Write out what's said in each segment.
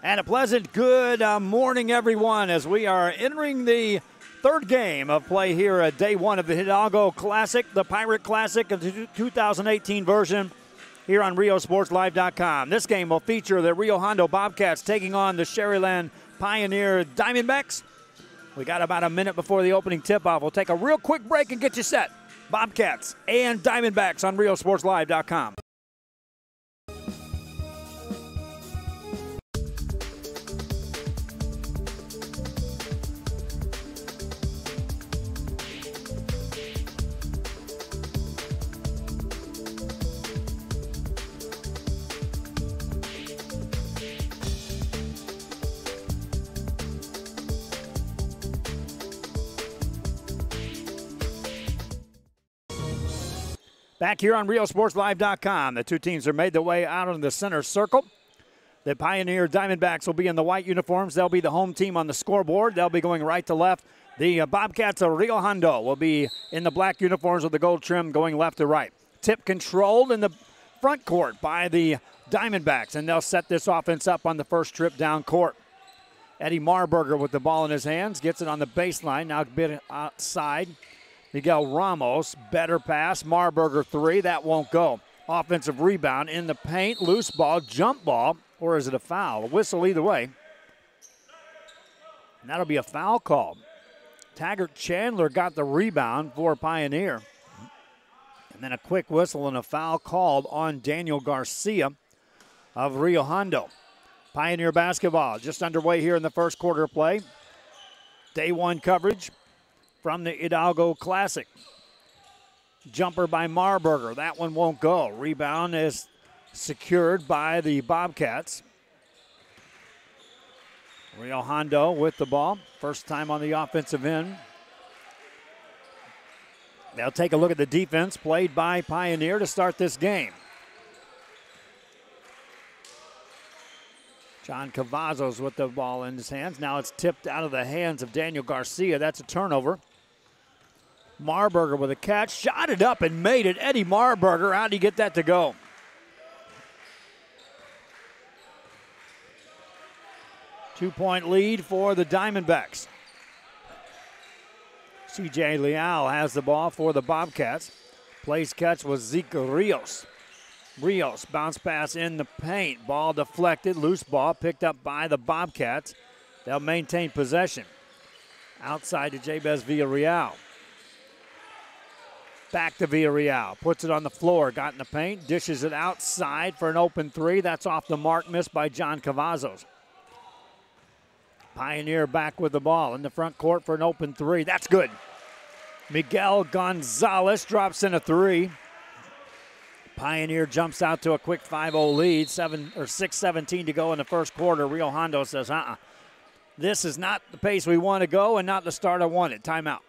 And a pleasant good morning, everyone, as we are entering the third game of play here at day one of the Hidalgo Classic, the Pirate Classic of the 2018 version here on RioSportsLive.com. This game will feature the Rio Hondo Bobcats taking on the Sharyland Pioneer Diamondbacks. We got about a minute before the opening tip-off. We'll take a real quick break and get you set. Bobcats and Diamondbacks on RioSportsLive.com. Back here on RioSportsLive.com, the two teams are made their way out in the center circle. The Pioneer Diamondbacks will be in the white uniforms. They'll be the home team on the scoreboard. They'll be going right to left. The Bobcats of Rio Hondo will be in the black uniforms with the gold trim going left to right. Tip controlled in the front court by the Diamondbacks, and they'll set this offense up on the first trip down court. Eddie Marburger with the ball in his hands, gets it on the baseline, now a bit outside. Miguel Ramos, better pass, Marburger three, that won't go. Offensive rebound in the paint, loose ball, jump ball, or is it a foul? A whistle either way. And that'll be a foul call. Taggart Chandler got the rebound for Pioneer. And then a quick whistle and a foul called on Daniel Garcia of Rio Hondo. Pioneer basketball just underway here in the first quarter of play. Day one coverage from the Hidalgo Classic. Jumper by Marburger. That one won't go. Rebound is secured by the Bobcats. Rio Hondo with the ball. First time on the offensive end. They'll take a look at the defense played by Pioneer to start this game. John Cavazos with the ball in his hands. Now it's tipped out of the hands of Daniel Garcia. That's a turnover. Marburger with a catch, shot it up and made it. Eddie Marburger, how'd he get that to go? Two-point lead for the Diamondbacks. C.J. Leal has the ball for the Bobcats. Place catch was Zeke Rios. Rios, bounce pass in the paint. Ball deflected, loose ball picked up by the Bobcats. They'll maintain possession. Outside to Jabez Villarreal. Back to Villarreal, puts it on the floor, got in the paint, dishes it outside for an open three. That's off the mark, missed by John Cavazos. Pioneer back with the ball in the front court for an open three. That's good. Miguel Gonzalez drops in a three. Pioneer jumps out to a quick 5-0 lead, 6:17 to go in the first quarter. Rio Hondo says, this is not the pace we want to go and not the start I wanted. Timeout.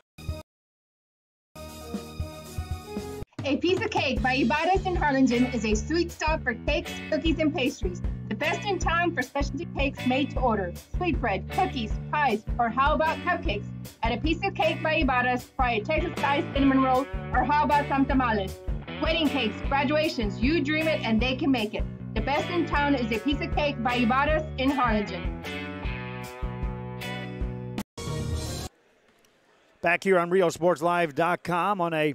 A Piece of Cake by Ibadas in Harlingen is a sweet stop for cakes, cookies, and pastries. The best in town for specialty cakes made to order. Sweetbread, cookies, pies, or how about cupcakes? At A Piece of Cake by Ibadas, try a Texas-style cinnamon roll, or how about some tamales? Wedding cakes, graduations, you dream it and they can make it. The best in town is A Piece of Cake by Ibadas in Harlingen. Back here on RioSportsLive.com on a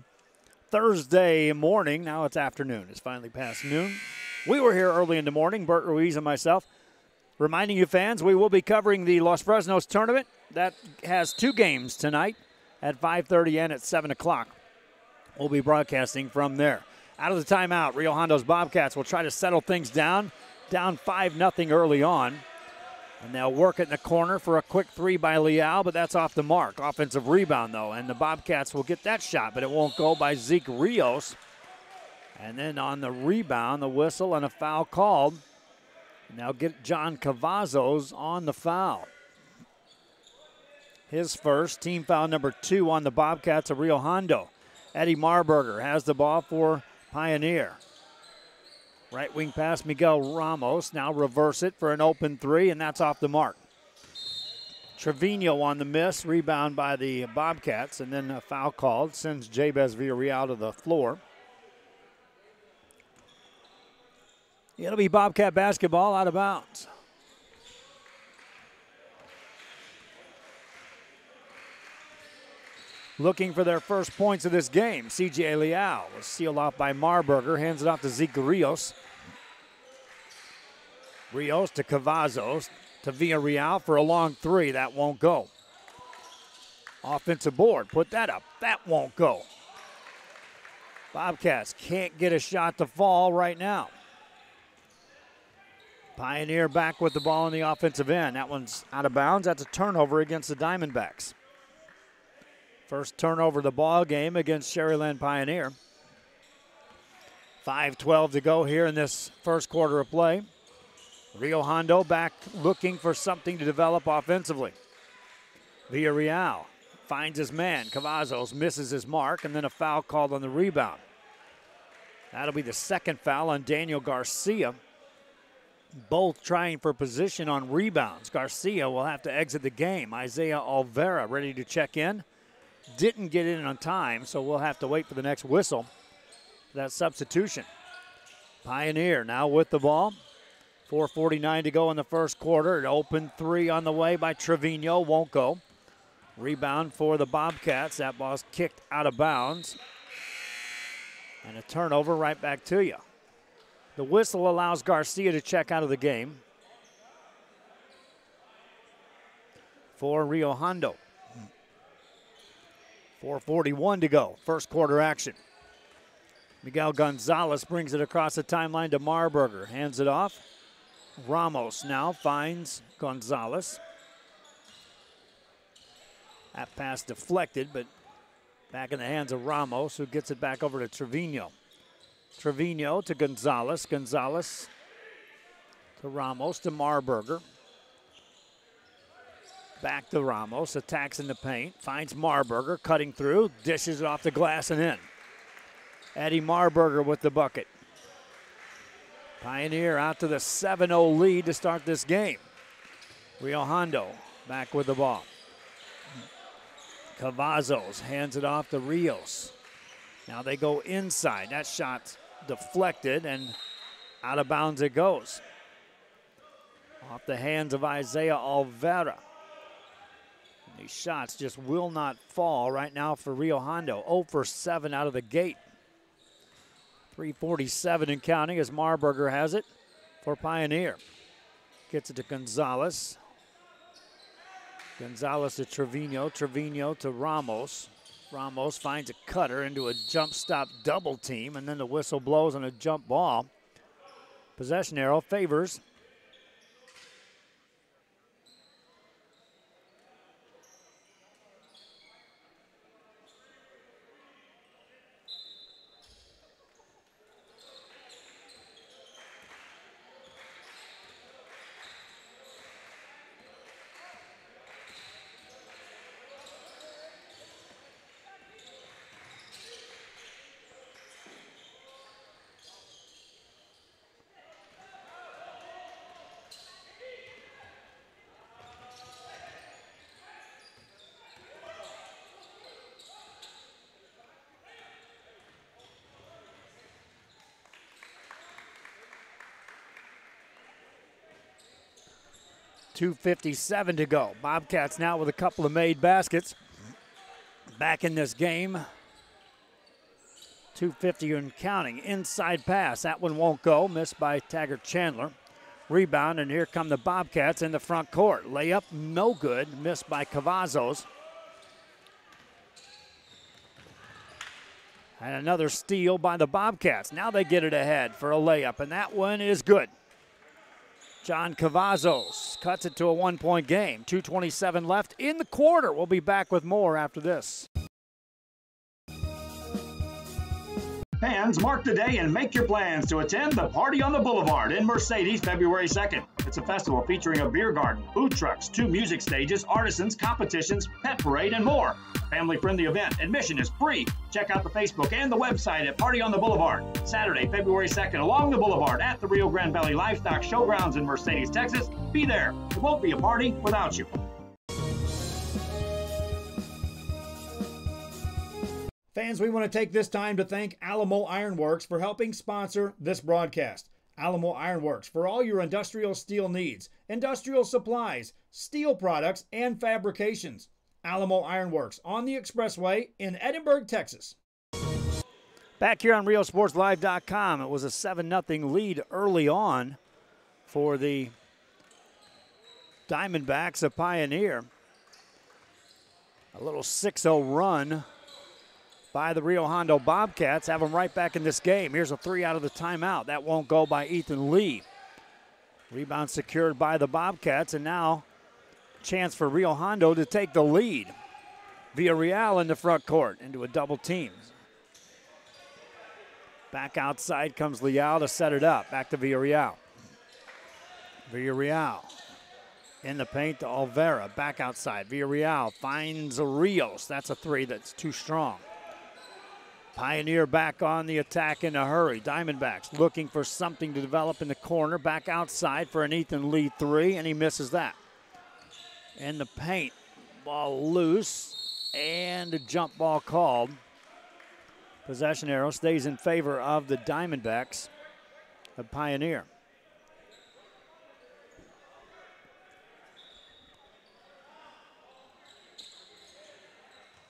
Thursday morning. Now it's afternoon. It's finally past noon. We were here early in the morning, Bert Ruiz and myself. Reminding you fans, we will be covering the Los Fresnos tournament. That has two games tonight at 5:30 and at 7 o'clock. We'll be broadcasting from there. Out of the timeout, Rio Hondo's Bobcats will try to settle things down 5-0 early on. And they'll work it in the corner for a quick three by Leal, but that's off the mark. Offensive rebound, though, and the Bobcats will get that shot, but it won't go by Zeke Rios. And then on the rebound, the whistle and a foul called. And they'll get John Cavazos on the foul. His first, team foul number 2 on the Bobcats of Rio Hondo. Eddie Marburger has the ball for Pioneer. Right wing pass, Miguel Ramos. Now reverse it for an open three, and that's off the mark. Trevino on the miss, rebound by the Bobcats, and then a foul called, sends Jabez Villarreal to the floor. It'll be Bobcat basketball out of bounds. looking for their first points of this game. C.J. Leal was sealed off by Marburger, hands it off to Zeke Rios. Rios to Cavazos to Villarreal for a long three. That won't go. Offensive board, put that up. That won't go. Bobcats can't get a shot to fall right now. Pioneer back with the ball in the offensive end. That one's out of bounds. That's a turnover against the Diamondbacks. First turnover of the ball game against Sharyland Pioneer. 5:12 to go here in this first quarter of play. Rio Hondo back looking for something to develop offensively. Villarreal finds his man. Cavazos misses his mark, and then a foul called on the rebound. That'll be the second foul on Daniel Garcia. Both trying for position on rebounds. Garcia will have to exit the game. Isaiah Olvera ready to check in. Didn't get in on time, so we'll have to wait for the next whistle for that substitution. Pioneer now with the ball. 4:49 to go in the first quarter. An open three on the way by Trevino. Won't go. Rebound for the Bobcats. That ball's kicked out of bounds. And a turnover right back to you. The whistle allows Garcia to check out of the game for Rio Hondo. 4:41 to go. First quarter action. Miguel Gonzalez brings it across the timeline to Marburger. Hands it off. Ramos now finds Gonzalez. That pass deflected, but back in the hands of Ramos, who gets it back over to Trevino. Trevino to Gonzalez. Gonzalez to Ramos to Marburger. Back to Ramos. Attacks in the paint. Finds Marburger. Cutting through. Dishes it off the glass and in. Eddie Marburger with the bucket. Pioneer out to the 7-0 lead to start this game. Rio Hondo back with the ball. Cavazos hands it off to Rios. Now they go inside. That shot's deflected and out of bounds it goes. Off the hands of Isaiah Olvera. And these shots just will not fall right now for Rio Hondo. 0 for 7 out of the gate. 3:47 and counting as Marburger has it for Pioneer. Gets it to Gonzalez. Gonzalez to Trevino. Trevino to Ramos. Ramos finds a cutter into a jump stop double team, and then the whistle blows on a jump ball. Possession arrow favors .257 to go. Bobcats now with a couple of made baskets. Back in this game. 250 and counting. Inside pass. That one won't go. Missed by Taggart Chandler. Rebound, and here come the Bobcats in the front court. Layup, no good. Missed by Cavazos. And another steal by the Bobcats. Now they get it ahead for a layup, and that one is good. John Cavazos cuts it to a one-point game. 2:27 left in the quarter. We'll be back with more after this. Fans, mark the day and make your plans to attend the Party on the Boulevard in Mercedes February 2nd. It's a festival featuring a beer garden, food trucks, 2 music stages, artisans, competitions, pet parade, and more. Family-friendly event. Admission is free. Check out the Facebook and the website at Party on the Boulevard. Saturday, February 2nd, along the Boulevard at the Rio Grande Valley Livestock Showgrounds in Mercedes, Texas. Be there. It won't be a party without you. Fans, we want to take this time to thank Alamo Ironworks for helping sponsor this broadcast. Alamo Ironworks for all your industrial steel needs, industrial supplies, steel products, and fabrications. Alamo Ironworks on the Expressway in Edinburgh, Texas. Back here on RioSportsLive.com, it was a 7-0 lead early on for the Diamondbacks of Pioneer. A little 6-0 run by the Rio Hondo Bobcats have them right back in this game. Here's a 3 out of the timeout. That won't go by Ethan Lee. Rebound secured by the Bobcats, and now chance for Rio Hondo to take the lead. Villarreal in the front court into a double team. Back outside comes Leal to set it up. Back to Villarreal. Villarreal in the paint to Olvera. Back outside. Villarreal finds a Rios. That's a 3 that's too strong. Pioneer back on the attack in a hurry. Diamondbacks looking for something to develop in the corner. Back outside for an Ethan Lee 3, and he misses that. In the paint, ball loose, and a jump ball called. Possession arrow stays in favor of the Diamondbacks of Pioneer.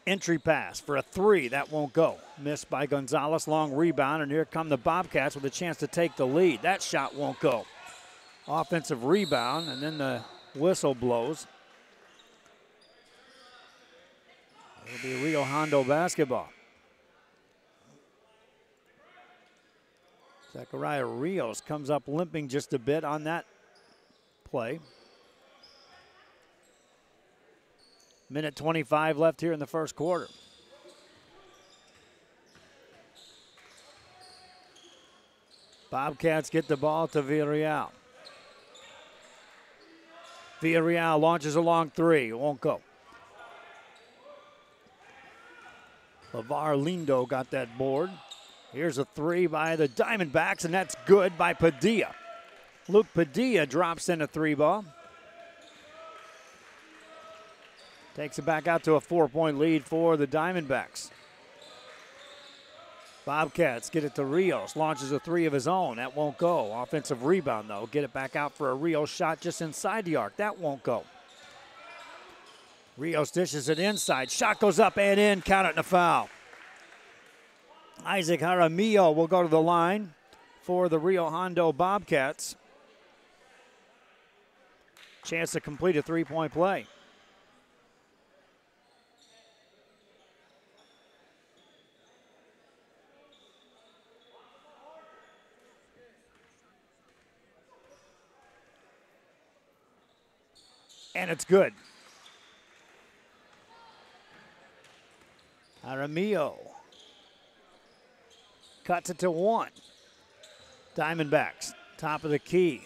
Entry pass for a 3, that won't go. Missed by Gonzalez, long rebound, and here come the Bobcats with a chance to take the lead. That shot won't go. Offensive rebound, and then the whistle blows. It'll be Rio Hondo basketball. Zachariah Rios comes up limping just a bit on that play. Minute 25 left here in the first quarter. Bobcats get the ball to Villarreal. Villarreal launches a long 3. It won't go. LeVar Lindo got that board. Here's a 3 by the Diamondbacks, and that's good by Padilla. Luke Padilla drops in a 3 ball. Takes it back out to a 4-point lead for the Diamondbacks. Bobcats get it to Rios. Launches a 3 of his own. That won't go. Offensive rebound, though. Get it back out for a Rios shot just inside the arc. That won't go. Rios dishes it inside. Shot goes up and in. Count it and a foul. Isaac Jaramillo will go to the line for the Rio Hondo Bobcats. Chance to complete a 3-point play. And it's good. Jaramillo cuts it to 1. Diamondbacks, top of the key.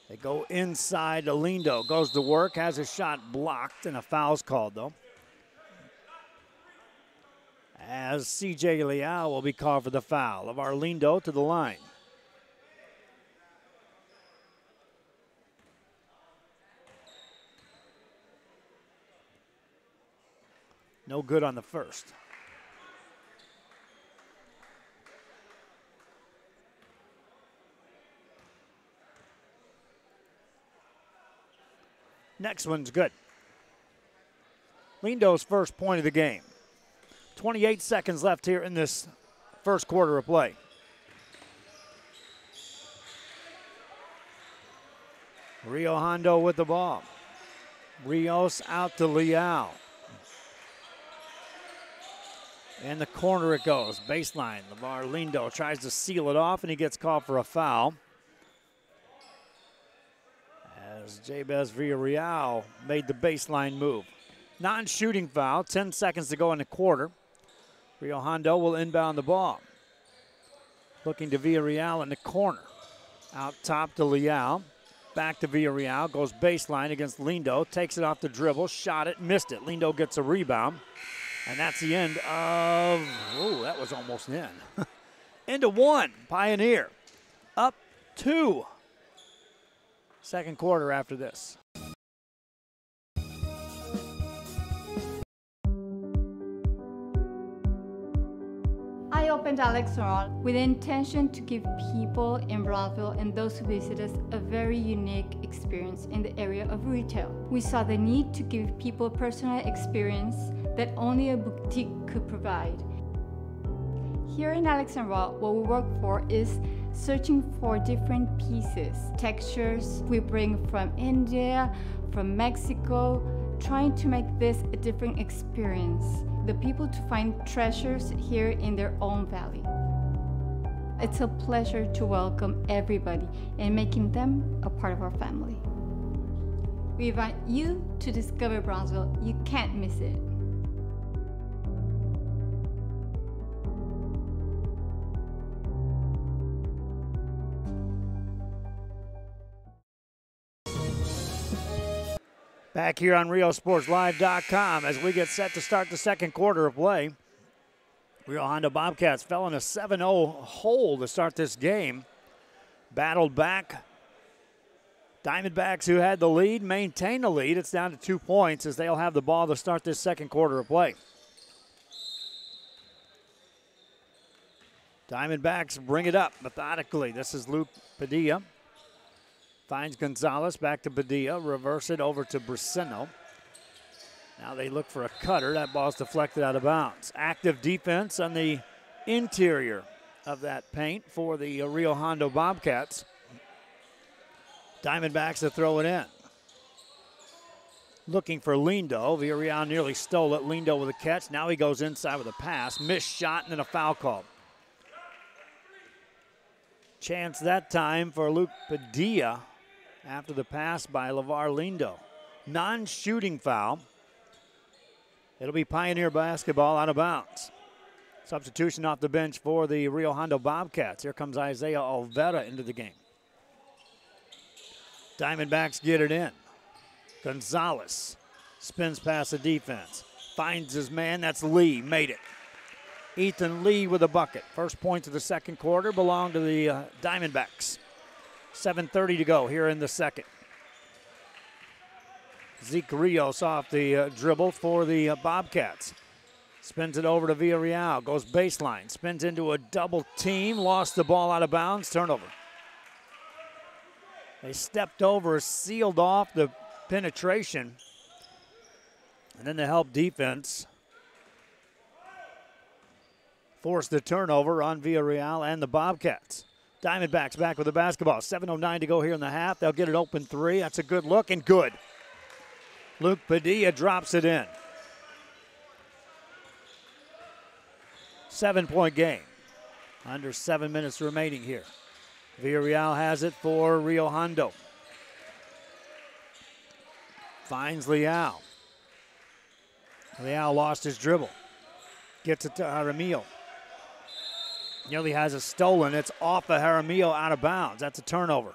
They go inside to Lindo. Goes to work, has a shot blocked, and a foul's called, though. As C.J. Leal will be called for the foul of Lindo to the line. No good on the first. Next one's good. Lindo's first point of the game. 28 seconds left here in this first quarter of play. Rio Hondo with the ball. Rios out to Leal. In the corner it goes. Baseline. LeVar Lindo tries to seal it off, and he gets called for a foul. As Jabez Villarreal made the baseline move. Non-shooting foul. 10 seconds to go in the quarter. Rio Hondo will inbound the ball. Looking to Villarreal in the corner. Out top to Leal. Back to Villarreal. Goes baseline against Lindo. Takes it off the dribble. Shot it. Missed it. Lindo gets a rebound. And that's the end of, oh, that was almost in. Into 1, Pioneer. Up 2. Second quarter after this. opened Alex Restaurant with the intention to give people in Brownsville and those who visit us a very unique experience in the area of retail. We saw the need to give people a personal experience that only a boutique could provide. Here in Alexandria, what we work for is searching for different pieces, textures we bring from India, from Mexico, trying to make this a different experience. The people to find treasures here in their own valley. It's a pleasure to welcome everybody and making them a part of our family. We invite you to discover Brownsville. You can't miss it. Back here on RioSportsLive.com as we get set to start the second quarter of play. Rio Hondo Bobcats fell in a 7-0 hole to start this game. Battled back. Diamondbacks, who had the lead, maintain the lead. It's down to 2 points as they'll have the ball to start this second quarter of play. Diamondbacks bring it up methodically. This is Luke Padilla. Finds Gonzalez, back to Padilla, reverse it over to Bracino. Now they look for a cutter. That ball's deflected out of bounds. Active defense on the interior of that paint for the Rio Hondo Bobcats. Diamondbacks to throw it in. Looking for Lindo. Villarreal nearly stole it. Lindo with a catch. Now he goes inside with a pass. Missed shot and then a foul call. Chance that time for Luke Padilla after the pass by LeVar Lindo. Non-shooting foul. It'll be Pioneer basketball out of bounds. Substitution off the bench for the Rio Hondo Bobcats. Here comes Isaiah Olvera into the game. Diamondbacks get it in. Gonzalez spins past the defense. Finds his man, that's Lee, made it. Ethan Lee with a bucket. First points of the second quarter belong to the Diamondbacks. 7:30 to go here in the second. Zeke Rios off the dribble for the Bobcats. Spins it over to Villarreal, goes baseline, spins into a double team, lost the ball out of bounds, turnover. They stepped over, sealed off the penetration, and then the help defense forced the turnover on Villarreal and the Bobcats. Diamondbacks back with the basketball. 7:09 to go here in the half. They'll get an open three. That's a good look and good. Luke Padilla drops it in. 7-point game. Under 7 minutes remaining here. Villarreal has it for Rio Hondo. Finds Leal. Leal lost his dribble. Gets it to Jaramillo. Nearly has it stolen. It's off of Jaramillo out of bounds. That's a turnover.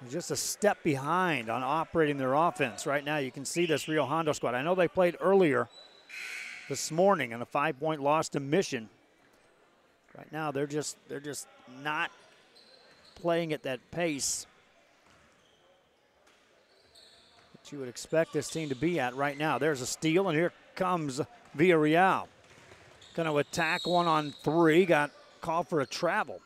They're just a step behind on operating their offense. Right now you can see this Rio Hondo squad. I know they played earlier this morning in a 5-point loss to Mission. Right now they're just not playing at that pace that you would expect this team to be at right now. There's a steal, and here comes Villarreal. Going to attack 1-on-3. Got called for a travel.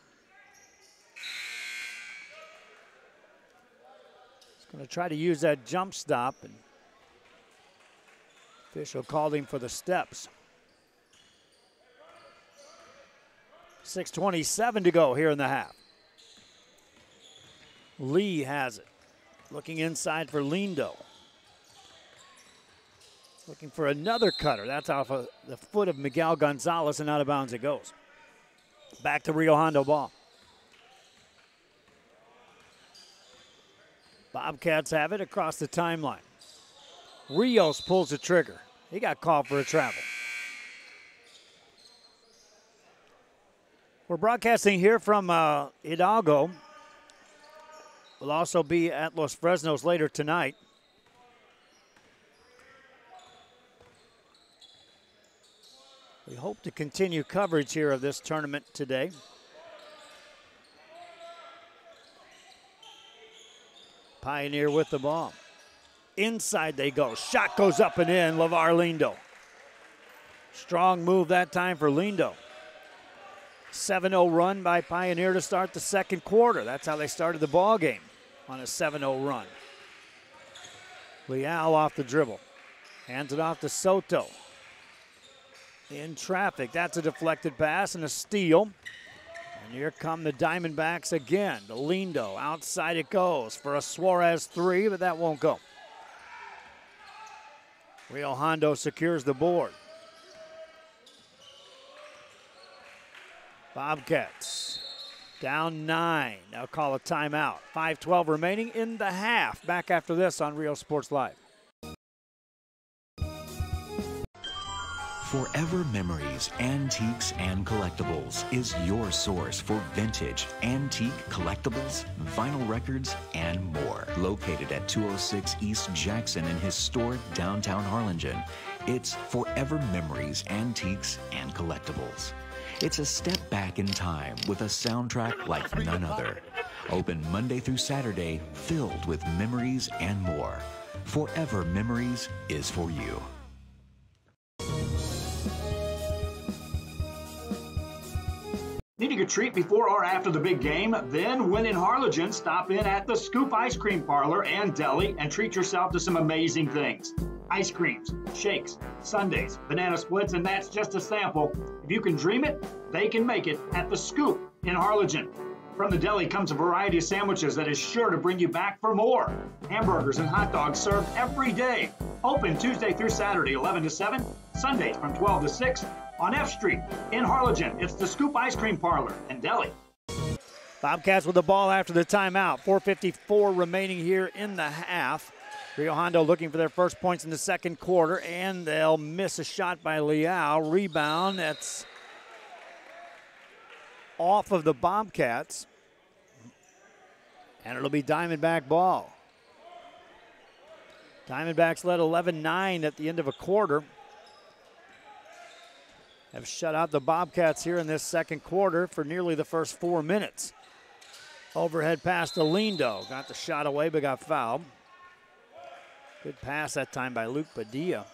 He's going to try to use that jump stop, and official called him for the steps. 6:27 to go here in the half. Lee has it. Looking inside for Lindo. Looking for another cutter. That's off of the foot of Miguel Gonzalez, and out of bounds it goes. Back to Rio Hondo ball. Bobcats have it across the timeline. Rios pulls the trigger. He got called for a travel. We're broadcasting here from Hidalgo. We'll also be at Los Fresnos later tonight. We hope to continue coverage here of this tournament today. Pioneer with the ball. Inside they go. Shot goes up and in. LeVar Lindo. Strong move that time for Lindo. 7-0 run by Pioneer to start the second quarter. That's how they started the ball game, on a 7-0 run. Leal off the dribble. Hands it off to Soto. In traffic. That's a deflected pass and a steal. And here come the Diamondbacks again. To Lindo. Outside it goes for a Suarez three, but that won't go. Rio Hondo secures the board. Bobcats down 9. Now call a timeout. 5:12 remaining in the half. Back after this on Rio Sports Live. Forever Memories, Antiques and Collectibles is your source for vintage, antique collectibles, vinyl records, and more. Located at 206 East Jackson in historic downtown Harlingen, it's Forever Memories, Antiques and Collectibles. It's a step back in time with a soundtrack like none other. Open Monday through Saturday, filled with memories and more. Forever Memories is for you. Needing a treat before or after the big game? Then, when in Harlingen, stop in at the Scoop Ice Cream Parlor and Deli and treat yourself to some amazing things. Ice creams, shakes, sundaes, banana splits, and that's just a sample. If you can dream it, they can make it at the Scoop in Harlingen. From the deli comes a variety of sandwiches that is sure to bring you back for more. Hamburgers and hot dogs served every day. Open Tuesday through Saturday, 11 to 7, Sundays from 12 to 6. On F Street in Harlingen, it's the Scoop Ice Cream Parlor and Deli. Bobcats with the ball after the timeout. 4:54 remaining here in the half. Rio Hondo looking for their first points in the second quarter, and they'll miss a shot by Leal. Rebound, that's off of the Bobcats. And it'll be Diamondback ball. Diamondbacks led 11-9 at the end of a quarter. Have shut out the Bobcats here in this second quarter for nearly the first 4 minutes. Overhead pass to Lindo. Got the shot away, but got fouled. Good pass that time by Luke Padilla.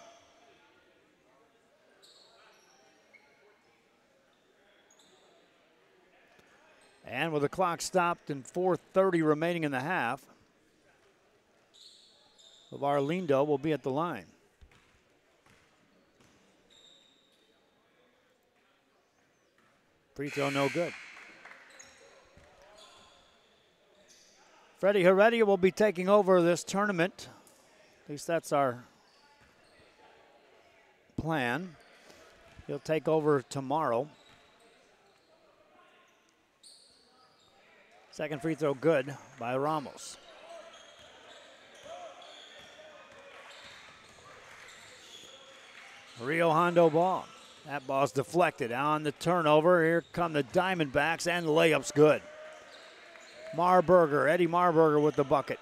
And with the clock stopped and 4:30 remaining in the half, LeVar Lindo will be at the line. Free throw no good. Freddie Heredia will be taking over this tournament. At least that's our plan. He'll take over tomorrow. Second free throw good by Ramos. Rio Hondo ball. That ball's deflected on the turnover. Here come the Diamondbacks, and the layup's good. Eddie Marburger with the bucket.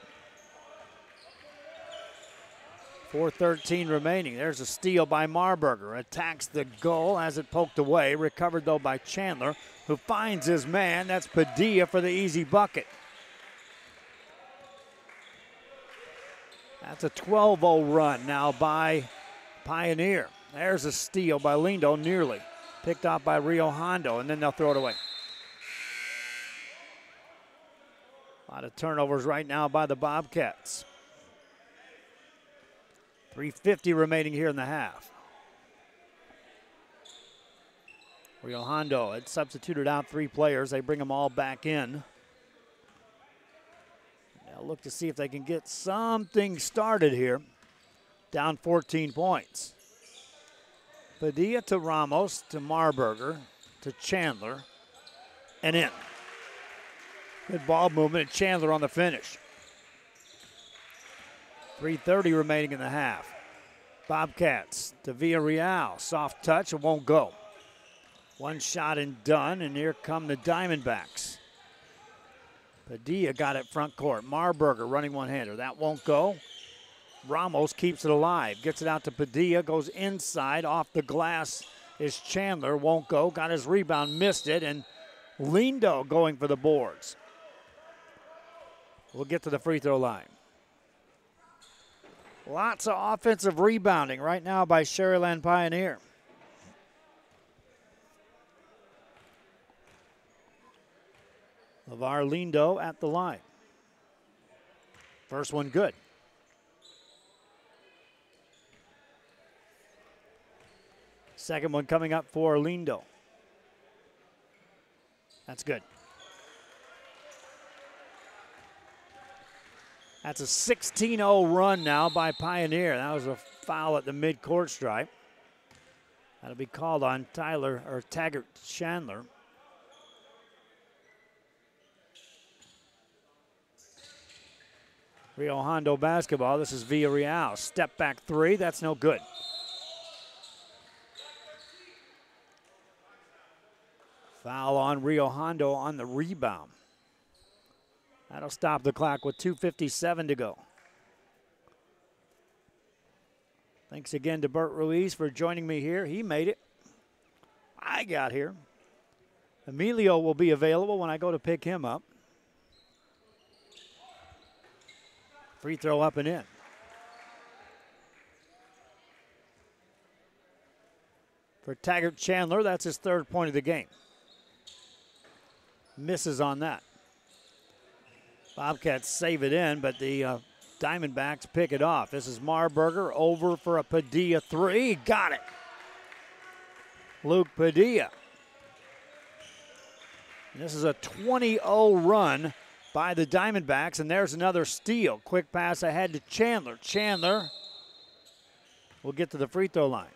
4:13 remaining. There's a steal by Marburger. Attacks the goal, has it poked away. Recovered, though, by Chandler, who finds his man. That's Padilla for the easy bucket. That's a 12-0 run now by Pioneer. There's a steal by Lindo, nearly. Picked off by Rio Hondo, and then they'll throw it away. A lot of turnovers right now by the Bobcats. 3:50 remaining here in the half. Rio Hondo had substituted out 3 players. They bring them all back in. They'll look to see if they can get something started here. Down 14 points. Padilla to Ramos, to Marburger, to Chandler, and in. Good ball movement, and Chandler on the finish. 3:30 remaining in the half. Bobcats to Villarreal. Soft touch, it won't go. One shot and done, and here come the Diamondbacks. Padilla got it front court. Marburger running one-hander. That won't go. Ramos keeps it alive. Gets it out to Padilla. Goes inside. Off the glass is Chandler. Won't go. Got his rebound. Missed it. And Lindo going for the boards. We'll get to the free throw line. Lots of offensive rebounding right now by Sharyland Pioneer. of Lindo at the line. First one good. Second one coming up for Lindo. That's good. That's a 16-0 run now by Pioneer. That was a foul at the midcourt stripe. That'll be called on Taggart Chandler. Rio Hondo basketball. This is Villarreal. Step back three. That's no good. Foul on Rio Hondo on the rebound. That'll stop the clock with 2:57 to go. Thanks again to Bert Ruiz for joining me here. He made it. I got here. Emilio will be available when I go to pick him up. Free throw up and in. For Taggart Chandler, that's his third point of the game. Misses on that. Bobcats save it in, but the Diamondbacks pick it off. This is Marburger over for a Padilla three. Got it. Luke Padilla. And this is a 20-0 run by the Diamondbacks, and there's another steal. Quick pass ahead to Chandler. Chandler will get to the free throw line.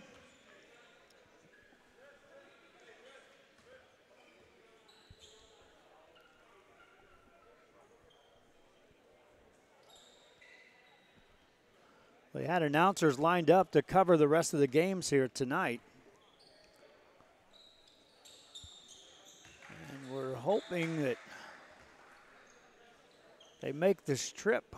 We had announcers lined up to cover the rest of the games here tonight. And we're hoping that they make this trip.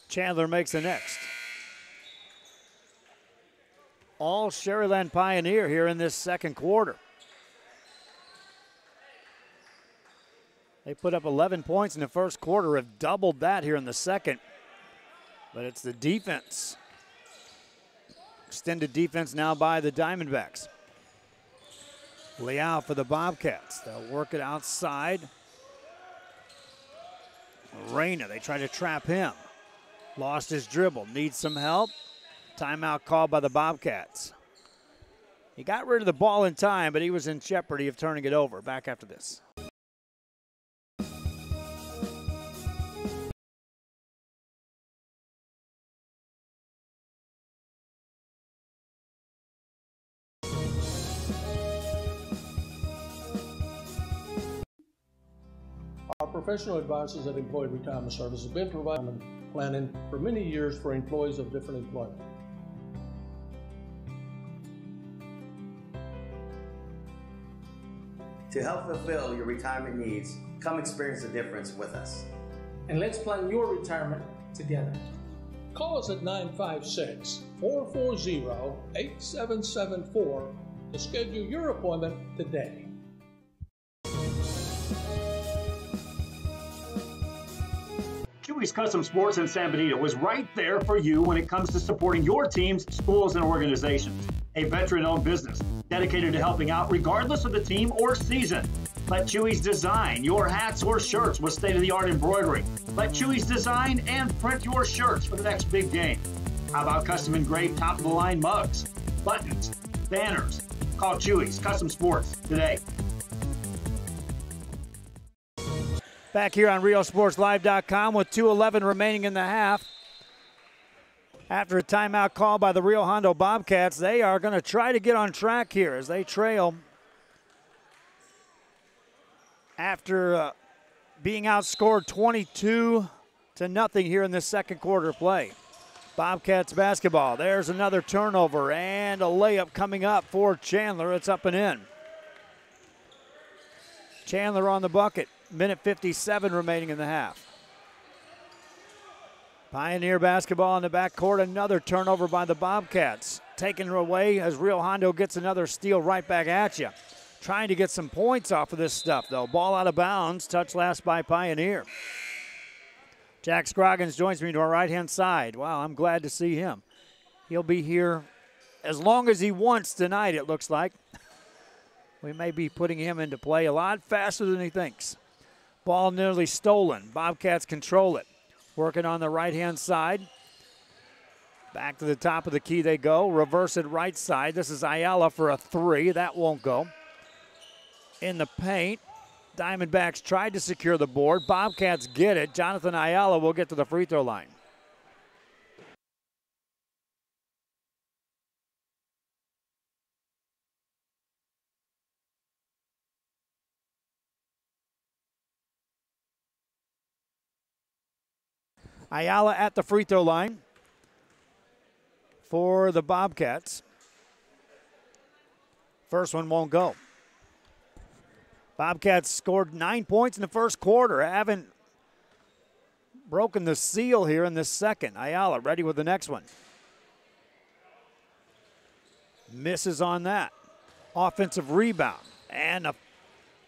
Chandler makes the next. All Sharyland Pioneer here in this second quarter. They put up 11 points in the first quarter, have doubled that here in the second. But it's the defense. Extended defense now by the Diamondbacks. Leal for the Bobcats. They'll work it outside. Reyna, they try to trap him. Lost his dribble, needs some help. Timeout called by the Bobcats. He got rid of the ball in time, but he was in jeopardy of turning it over. Back after this. Our professional advisors at Employee Retirement Service have been providing planning for many years for employees of different employment. To help fulfill your retirement needs, come experience the difference with us. And let's plan your retirement together. Call us at 956-440-8774 to schedule your appointment today. Chewy's Custom Sports in San Benito was right there for you when it comes to supporting your teams, schools, and organizations. A veteran-owned business dedicated to helping out regardless of the team or season. Let Chewy's design your hats or shirts with state-of-the-art embroidery. Let Chewy's design and print your shirts for the next big game. How about custom engraved top-of-the-line mugs, buttons, banners? Call Chewy's Custom Sports today. Back here on RioSportsLive.com with 2:11 remaining in the half. After a timeout call by the Rio Hondo Bobcats, they are going to try to get on track here as they trail after being outscored 22-0 here in the second quarter play. Bobcats basketball. There's another turnover and a layup coming up for Chandler. It's up and in. Chandler on the bucket. Minute 57 remaining in the half. Pioneer basketball in the backcourt. Another turnover by the Bobcats. Taken away as Rio Hondo gets another steal right back at you. Trying to get some points off of this stuff, though. Ball out of bounds. Touch last by Pioneer. Jack Scroggins joins me to our right-hand side. Wow, I'm glad to see him. He'll be here as long as he wants tonight, it looks like. We may be putting him into play a lot faster than he thinks. Ball nearly stolen. Bobcats control it. Working on the right-hand side. Back to the top of the key they go. Reverse it right side. This is Ayala for a three. That won't go. In the paint. Diamondbacks tried to secure the board. Bobcats get it. Jonathan Ayala will get to the free throw line. Ayala at the free throw line for the Bobcats. First one won't go. Bobcats scored 9 points in the first quarter. Haven't broken the seal here in this second. Ayala ready with the next one. Misses on that. Offensive rebound and a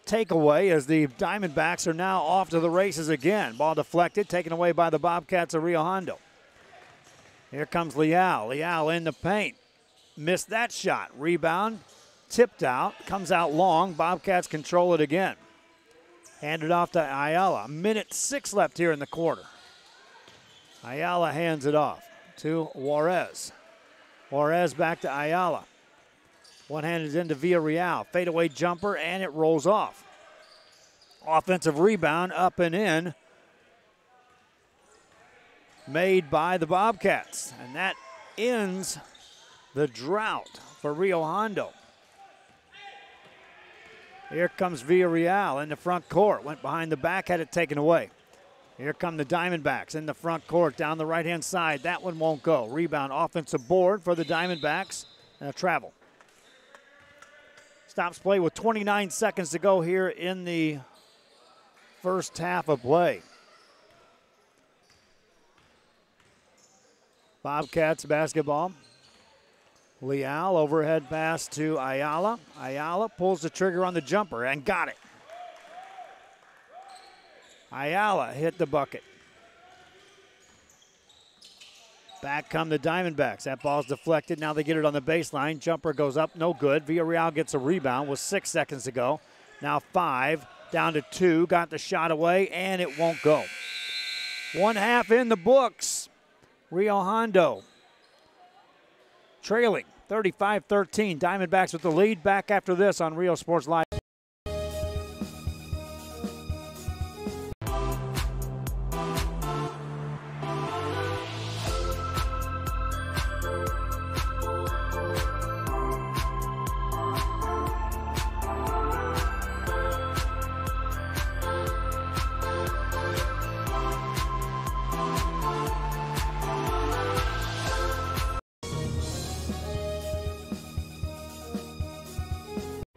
takeaway as the Diamondbacks are now off to the races again. Ball deflected, taken away by the Bobcats of Rio Hondo. Here comes Leal. Leal in the paint. Missed that shot. Rebound, tipped out, comes out long. Bobcats control it again. Handed off to Ayala. 1:06 left here in the quarter. Ayala hands it off to Juarez. Juarez back to Ayala. One-handed into Villarreal. Fadeaway jumper, and it rolls off. Offensive rebound up and in. Made by the Bobcats. And that ends the drought for Rio Hondo. Here comes Villarreal in the front court. Went behind the back, had it taken away. Here come the Diamondbacks in the front court down the right-hand side. That one won't go. Rebound, offensive board for the Diamondbacks. And a travel. Stops play with 29 seconds to go here in the first half of play. Bobcats basketball. Leal overhead pass to Ayala. Ayala pulls the trigger on the jumper and got it. Ayala hit the bucket. Back come the Diamondbacks. That ball's deflected. Now they get it on the baseline. Jumper goes up, no good. Villarreal gets a rebound with 6 seconds to go. Now 5, down to 2. Got the shot away, and it won't go. 1 half in the books. Rio Hondo trailing 35-13. Diamondbacks with the lead. Back after this on Rio Sports Live.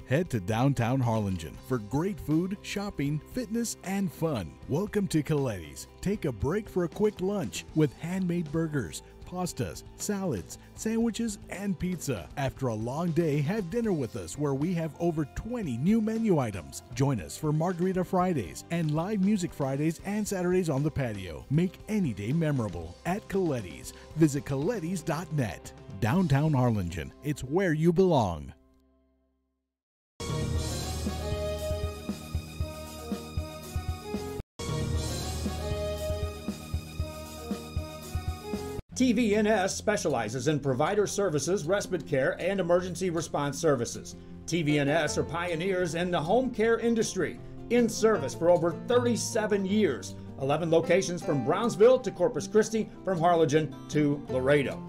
Head to downtown Harlingen for great food, shopping, fitness, and fun. Welcome to Coletti's. Take a break for a quick lunch with handmade burgers, pastas, salads, sandwiches, and pizza. After a long day, have dinner with us where we have over 20 new menu items. Join us for Margarita Fridays and live music Fridays and Saturdays on the patio. Make any day memorable at Coletti's. Visit Colettis.net. Downtown Harlingen. It's where you belong. TVNS specializes in provider services, respite care, and emergency response services. TVNS are pioneers in the home care industry, in service for over 37 years. 11 locations from Brownsville to Corpus Christi, from Harlingen to Laredo.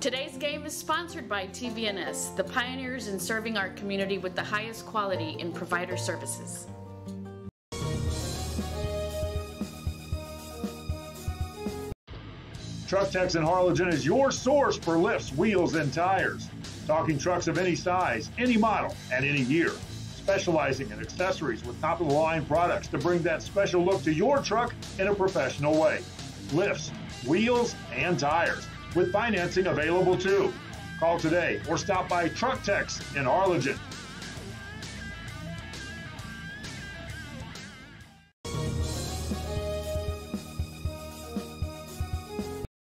Today's game is sponsored by TVNS, the pioneers in serving our community with the highest quality in provider services. Truck Techs in Harlingen is your source for lifts, wheels, and tires. Talking trucks of any size, any model, and any year. Specializing in accessories with top-of-the-line products to bring that special look to your truck in a professional way. Lifts, wheels, and tires, with financing available too. Call today or stop by Truck Techs in Harlingen.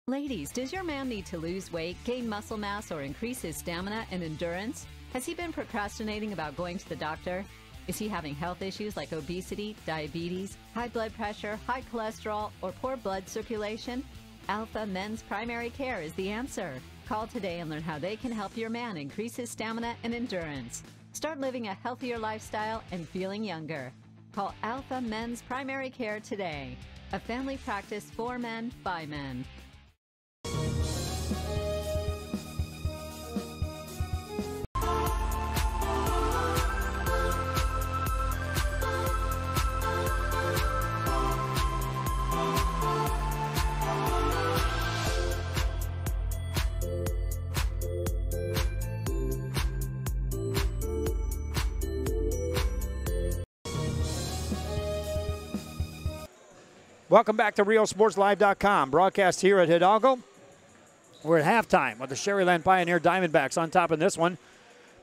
Ladies, does your man need to lose weight, gain muscle mass, or increase his stamina and endurance? Has he been procrastinating about going to the doctor? Is he having health issues like obesity, diabetes, high blood pressure, high cholesterol, or poor blood circulation? Alpha Men's Primary Care is the answer. Call today and learn how they can help your man increase his stamina and endurance. Start living a healthier lifestyle and feeling younger. Call Alpha Men's Primary Care today. A family practice for men, by men. Welcome back to RioSportsLive.com. Broadcast here at Hidalgo. We're at halftime with the Sharyland Pioneer Diamondbacks on top in this one.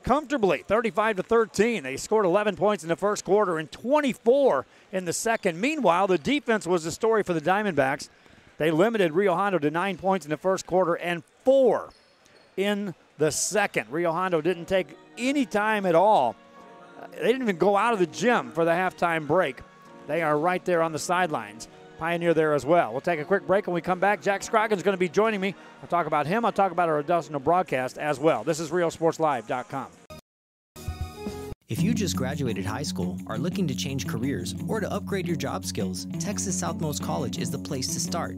Comfortably, 35-13. They scored 11 points in the first quarter and 24 in the second. Meanwhile, the defense was the story for the Diamondbacks. They limited Rio Hondo to 9 points in the first quarter and 4 in the second. Rio Hondo didn't take any time at all. They didn't even go out of the gym for the halftime break. They are right there on the sidelines. Pioneer there as well. We'll take a quick break. When we come back, Jack Scroggin's going to be joining me. I'll talk about him. I'll talk about our additional broadcast as well. This is RioSportsLive.com. If you just graduated high school, are looking to change careers, or to upgrade your job skills, Texas Southmost College is the place to start.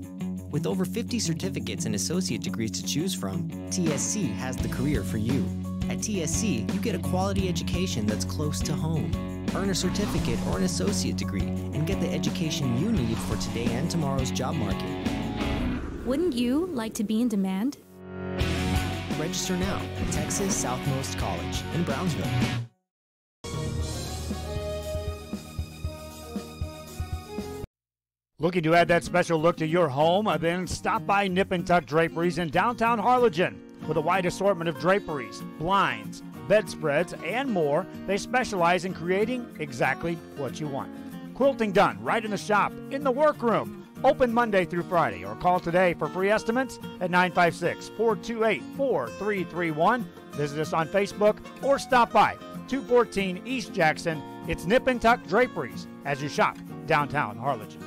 With over 50 certificates and associate degrees to choose from, TSC has the career for you. At TSC, you get a quality education that's close to home. Earn a certificate or an associate degree and get the education you need for today and tomorrow's job market. Wouldn't you like to be in demand? Register now at Texas Southmost College in Brownsville. Looking to add that special look to your home? Then stop by Nip and Tuck Draperies in downtown Harlingen. With a wide assortment of draperies, blinds, bedspreads, and more, they specialize in creating exactly what you want. Quilting done right in the shop, in the workroom. Open Monday through Friday, or call today for free estimates at 956-428-4331. Visit us on Facebook or stop by 214 East Jackson. It's Nip and Tuck Draperies as you shop downtown Harlingen.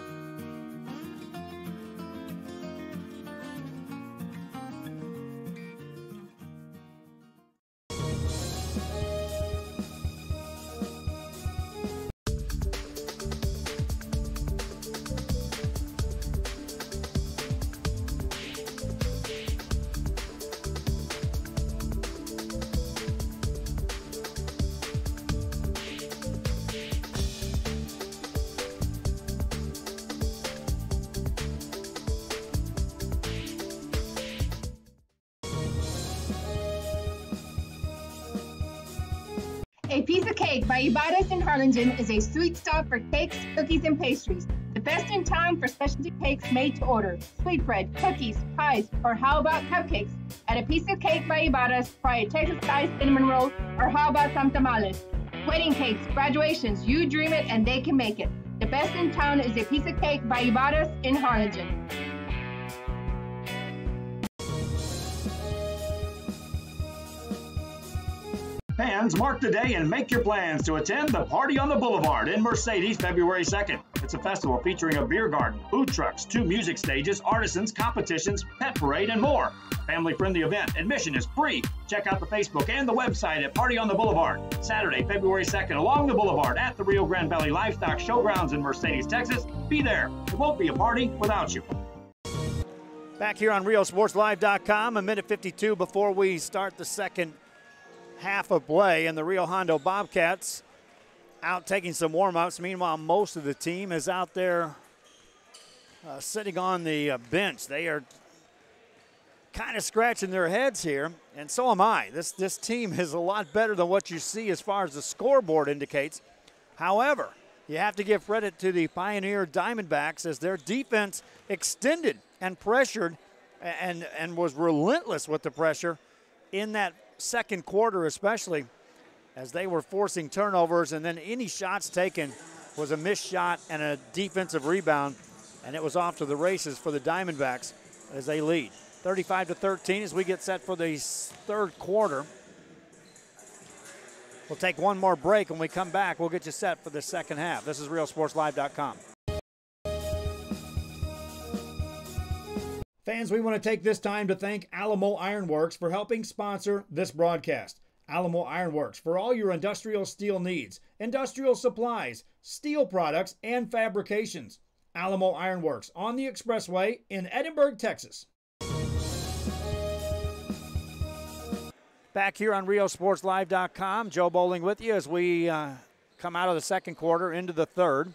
A Piece of Cake by Ibadas in Harlingen is a sweet stop for cakes, cookies, and pastries. The best in town for specialty cakes made to order. Sweetbread, cookies, pies, or how about cupcakes? At A Piece of Cake by Ibadas, try a Texas-style cinnamon roll, or how about some tamales? Wedding cakes, graduations, you dream it and they can make it. The best in town is A Piece of Cake by Ibadas in Harlingen. Fans, mark the day and make your plans to attend the Party on the Boulevard in Mercedes February 2nd. It's a festival featuring a beer garden, food trucks, 2 music stages, artisans, competitions, pet parade, and more. Family-friendly event. Admission is free. Check out the Facebook and the website at Party on the Boulevard. Saturday, February 2nd, along the boulevard at the Rio Grande Valley Livestock Showgrounds in Mercedes, Texas. Be there. It won't be a party without you. Back here on RioSportsLive.com, a minute 52 before we start the second half of play, and the Rio Hondo Bobcats out taking some warm-ups. Meanwhile, most of the team is out there sitting on the bench. They are kind of scratching their heads here, and so am I. This team is a lot better than what you see as far as the scoreboard indicates. However, you have to give credit to the Pioneer Diamondbacks as their defense extended and pressured and was relentless with the pressure in that second quarter, especially as they were forcing turnovers, and then any shots taken was a missed shot and a defensive rebound, and it was off to the races for the Diamondbacks as they lead 35-13 as we get set for the third quarter. We'll take one more break. When we come back, we'll get you set for the second half. This is RealSportsLive.com. Fans, we want to take this time to thank Alamo Ironworks for helping sponsor this broadcast. Alamo Ironworks, for all your industrial steel needs, industrial supplies, steel products, and fabrications. Alamo Ironworks on the Expressway in Edinburgh, Texas. Back here on RealSportsLive.com, Joe Bowling with you as we come out of the second quarter into the third.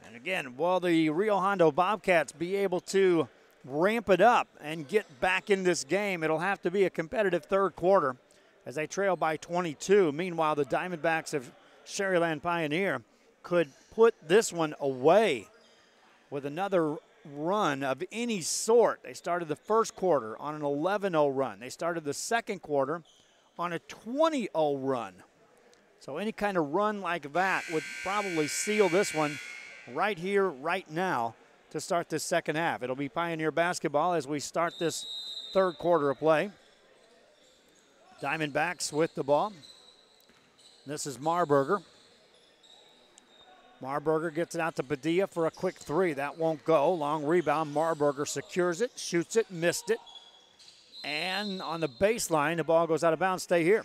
And again, will the Rio Hondo Bobcats be able to ramp it up and get back in this game? It'll have to be a competitive third quarter as they trail by 22. Meanwhile, the Diamondbacks of Sharyland Pioneer could put this one away with another run of any sort. They started the first quarter on an 11-0 run. They started the second quarter on a 20-0 run. So any kind of run like that would probably seal this one right here, right now, to start this second half. It'll be Pioneer basketball as we start this third quarter of play. Diamondbacks with the ball. This is Marburger. Marburger gets it out to Padilla for a quick three. That won't go. Long rebound. Marburger secures it, shoots it, missed it. And on the baseline, the ball goes out of bounds. Stay here.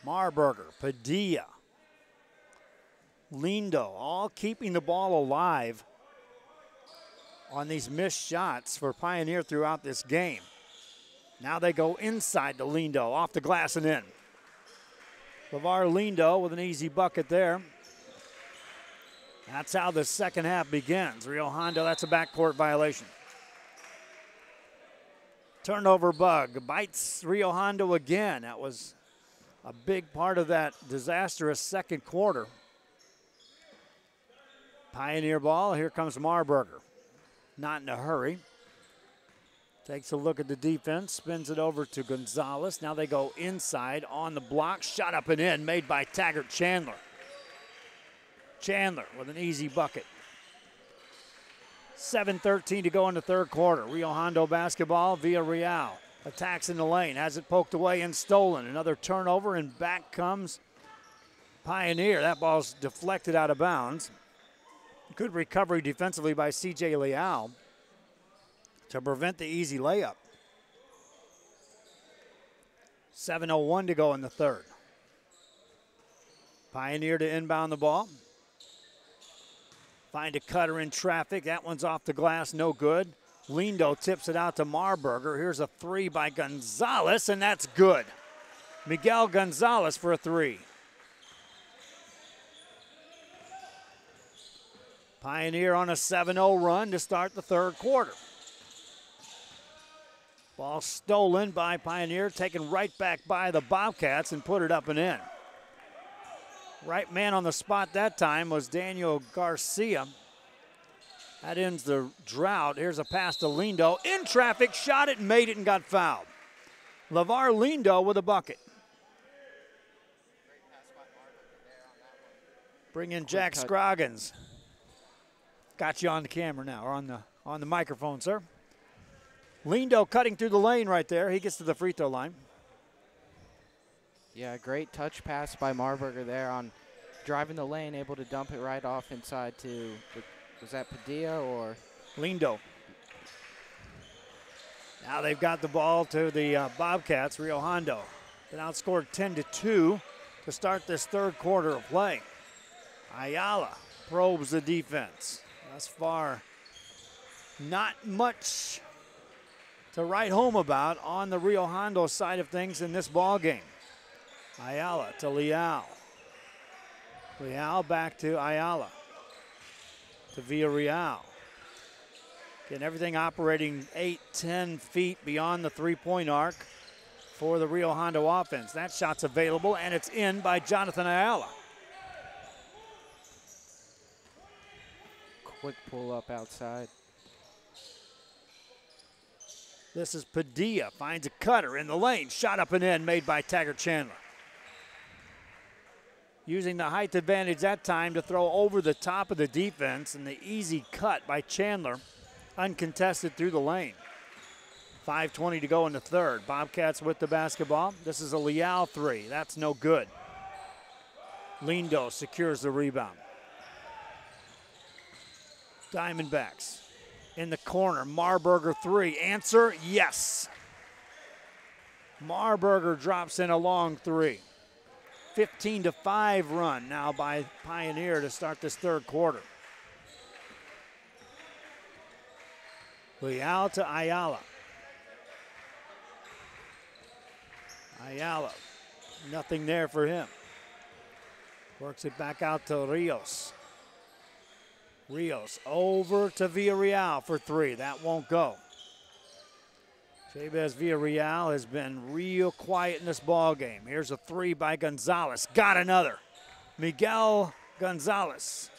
Marburger, Padilla, Lindo, all keeping the ball alive on these missed shots for Pioneer throughout this game. Now they go inside to Lindo, off the glass and in. LeVar Lindo with an easy bucket there. That's how the second half begins. Rio Hondo, that's a backcourt violation. Turnover bug bites Rio Hondo again. That was a big part of that disastrous second quarter. Pioneer ball, here comes Marburger. Not in a hurry. Takes a look at the defense, spins it over to Gonzalez. Now they go inside on the block. Shot up and in, made by Taggart Chandler. Chandler with an easy bucket. 7:13 to go in the third quarter. Rio Hondo basketball. Villarreal attacks in the lane. Has it poked away and stolen. Another turnover, and back comes Pioneer. That ball's deflected out of bounds. Good recovery defensively by C.J. Leal to prevent the easy layup. 7:01 to go in the third. Pioneer to inbound the ball. Find a cutter in traffic. That one's off the glass, no good. Lindo tips it out to Marburger. Here's a three by Gonzalez, and that's good. Miguel Gonzalez for a three. Pioneer on a 7-0 run to start the third quarter. Ball stolen by Pioneer, taken right back by the Bobcats and put it up and in. Right man on the spot that time was Daniel Garcia. That ends the drought. Here's a pass to Lindo. In traffic, shot it, made it, and got fouled. LeVar Lindo with a bucket. Bring in Jack Scroggins. Got you on the camera now, or on the microphone, sir. Lindo cutting through the lane right there. He gets to the free throw line. Yeah, great touch pass by Marburger there on driving the lane, able to dump it right off inside to, was that Padilla or? Lindo. Now they've got the ball to the Bobcats. Rio Hondo been outscored 10-2 to start this third quarter of play. Ayala probes the defense. Thus far, not much to write home about on the Rio Hondo side of things in this ball game. Ayala to Leal. Leal back to Ayala. To Villarreal. Getting everything operating 8-10 feet beyond the three-point arc for the Rio Hondo offense. That shot's available, and it's in by Jonathan Ayala. Quick pull up outside. This is Padilla, finds a cutter in the lane. Shot up and in, made by Taggart Chandler. Using the height advantage that time to throw over the top of the defense, and the easy cut by Chandler, uncontested through the lane. 5:20 to go in the third. Bobcats with the basketball. This is a Leal three. That's no good. Lindo secures the rebound. Diamondbacks in the corner. Marburger three. Answer, yes. Marburger drops in a long three. 15-5 run now by Pioneer to start this third quarter. Leal to Ayala. Ayala, nothing there for him. Works it back out to Rios. Rios over to Villarreal for three. That won't go. Chavez Villarreal has been real quiet in this ball game. Here's a three by Gonzalez. Got another. Miguel Gonzalez.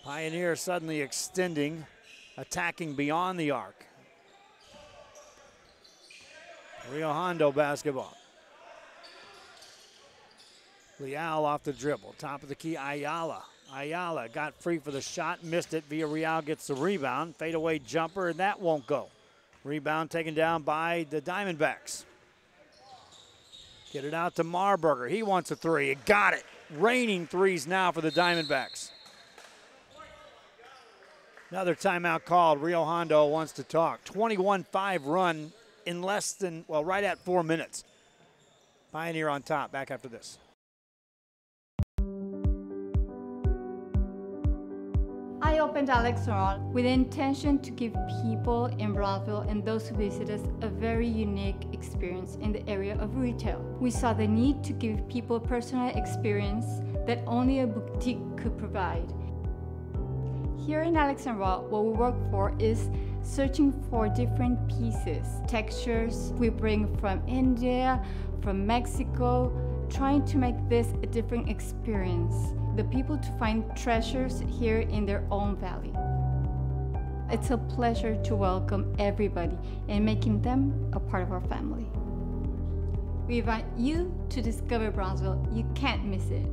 Pioneer suddenly extending, attacking beyond the arc. Rio Hondo basketball. Leal off the dribble. Top of the key, Ayala. Ayala got free for the shot, missed it. Villarreal gets the rebound. Fadeaway jumper, and that won't go. Rebound taken down by the Diamondbacks. Get it out to Marburger. He wants a three. He got it. Raining threes now for the Diamondbacks. Another timeout called. Rio Hondo wants to talk. 21-5 run in less than, well, right at 4 minutes. Pioneer on top. Back after this. I opened Alex Sharyland with the intention to give people in Broadville and those who visit us a very unique experience in the area of retail. We saw the need to give people a personal experience that only a boutique could provide. Here in Alex Sharyland, what we work for is searching for different pieces, textures we bring from India, from Mexico, trying to make this a different experience. The people to find treasures here in their own valley. It's a pleasure to welcome everybody and making them a part of our family. We invite you to discover Brownsville. You can't miss it.